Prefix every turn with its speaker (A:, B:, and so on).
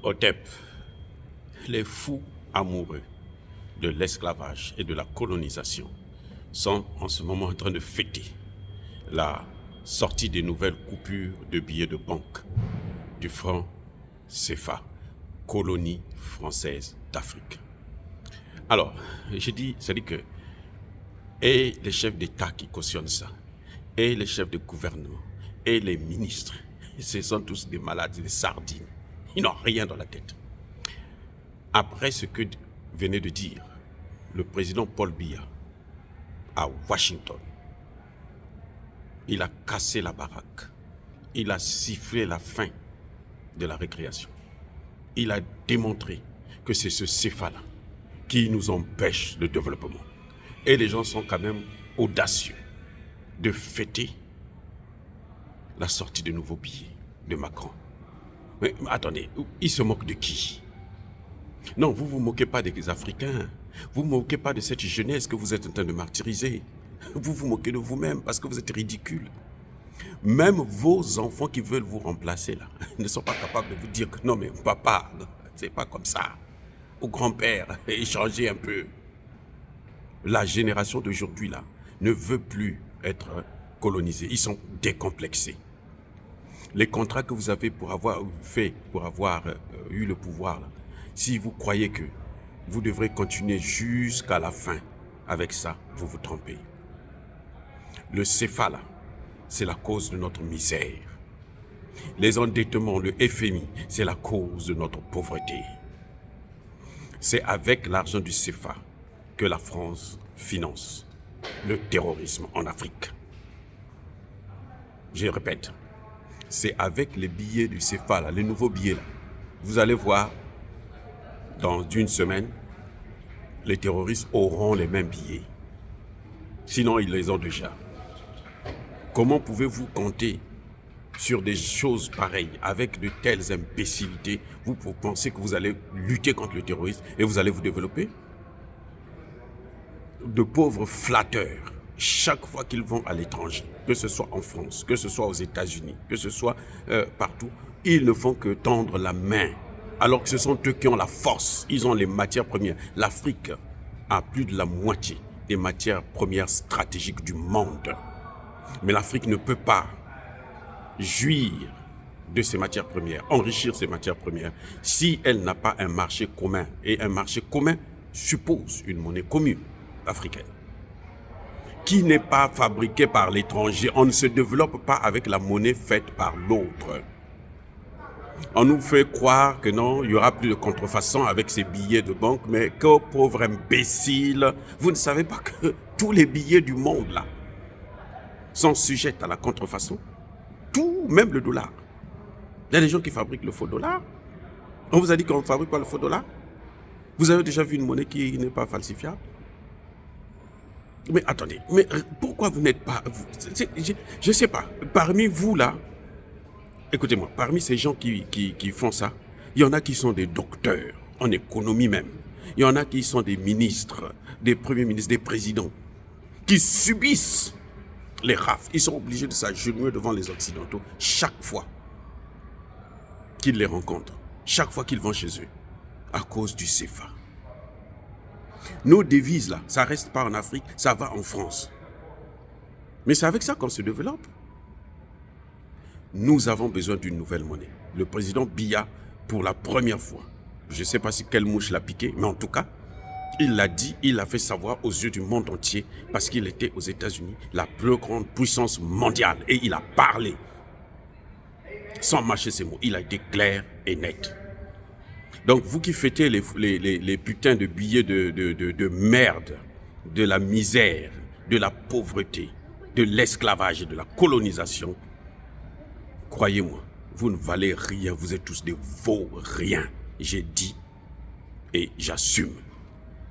A: OTEP, les fous amoureux de l'esclavage et de la colonisation sont en ce moment en train de fêter la sortie des nouvelles coupures de billets de banque du franc CFA, colonie française d'Afrique. Alors, j'ai dit, c'est-à-dire que, et les chefs d'État qui cautionnent ça, et les chefs de gouvernement, et les ministres, ce sont tous des malades, des sardines. Ils n'ont rien dans la tête. Après ce que venait de dire le président Paul Biya à Washington, il a cassé la baraque. Il a sifflé la fin de la récréation. Il a démontré que c'est ce CFA-là qui nous empêche le développement. Et les gens sont quand même audacieux de fêter la sortie de nouveaux billets de Macron. Mais attendez, il se moque de qui? Non, vous ne vous moquez pas des Africains. Vous ne vous moquez pas de cette jeunesse que vous êtes en train de martyriser. Vous vous moquez de vous-même parce que vous êtes ridicule. Même vos enfants qui veulent vous remplacer là ne sont pas capables de vous dire que non mais papa, c'est pas comme ça. Ou grand-père, échangez un peu. La génération d'aujourd'hui là ne veut plus être colonisée. Ils sont décomplexés. Les contrats que vous avez pour avoir eu le pouvoir là, si vous croyez que vous devrez continuer jusqu'à la fin avec ça, vous vous trompez. Le CFA là, c'est la cause de notre misère. Les endettements, le FMI, c'est la cause de notre pauvreté. C'est avec l'argent du CFA que la France finance le terrorisme en Afrique. Je répète, c'est avec les billets du CFA, là, les nouveaux billets. Là. Vous allez voir, dans une semaine, les terroristes auront les mêmes billets. Sinon, ils les ont déjà. Comment pouvez-vous compter sur des choses pareilles, avec de telles imbécilités? Vous pensez que vous allez lutter contre le terrorisme et vous allez vous développer? De pauvres flatteurs, chaque fois qu'ils vont à l'étranger, que ce soit en France, que ce soit aux États-Unis, que ce soit partout, ils ne font que tendre la main, alors que ce sont eux qui ont la force, ils ont les matières premières. L'Afrique a plus de la moitié des matières premières stratégiques du monde. Mais l'Afrique ne peut pas jouir de ces matières premières, enrichir ces matières premières, si elle n'a pas un marché commun. Et un marché commun suppose une monnaie commune africaine, qui n'est pas fabriquée par l'étranger. On ne se développe pas avec la monnaie faite par l'autre. On nous fait croire que non, il n'y aura plus de contrefaçon avec ces billets de banque, mais que pauvre imbécile, vous ne savez pas que tous les billets du monde là sont sujets à la contrefaçon. Tout, même le dollar. Il y a des gens qui fabriquent le faux dollar. On vous a dit qu'on ne fabrique pas le faux dollar? Vous avez déjà vu une monnaie qui n'est pas falsifiable? Mais attendez, mais pourquoi vous n'êtes pas... Je ne sais pas, parmi vous là, écoutez-moi, parmi ces gens qui font ça, il y en a qui sont des docteurs, en économie même. Il y en a qui sont des ministres, des premiers ministres, des présidents, qui subissent les rafles. Ils sont obligés de s'agenouiller devant les Occidentaux chaque fois qu'ils les rencontrent, chaque fois qu'ils vont chez eux, à cause du CFA. Nos devises là, ça reste pas en Afrique, ça va en France. Mais c'est avec ça qu'on se développe. Nous avons besoin d'une nouvelle monnaie. Le président Biya, pour la première fois, je ne sais pas si quelle mouche l'a piqué, mais en tout cas, il l'a dit, il l'a fait savoir aux yeux du monde entier, parce qu'il était aux États-Unis, la plus grande puissance mondiale. Et il a parlé, sans mâcher ses mots. Il a été clair et net. Donc vous qui fêtez les putains de billets de merde, de la misère, de la pauvreté, de l'esclavage et de la colonisation, croyez-moi, vous ne valez rien, vous êtes tous des vauriens. J'ai dit et j'assume.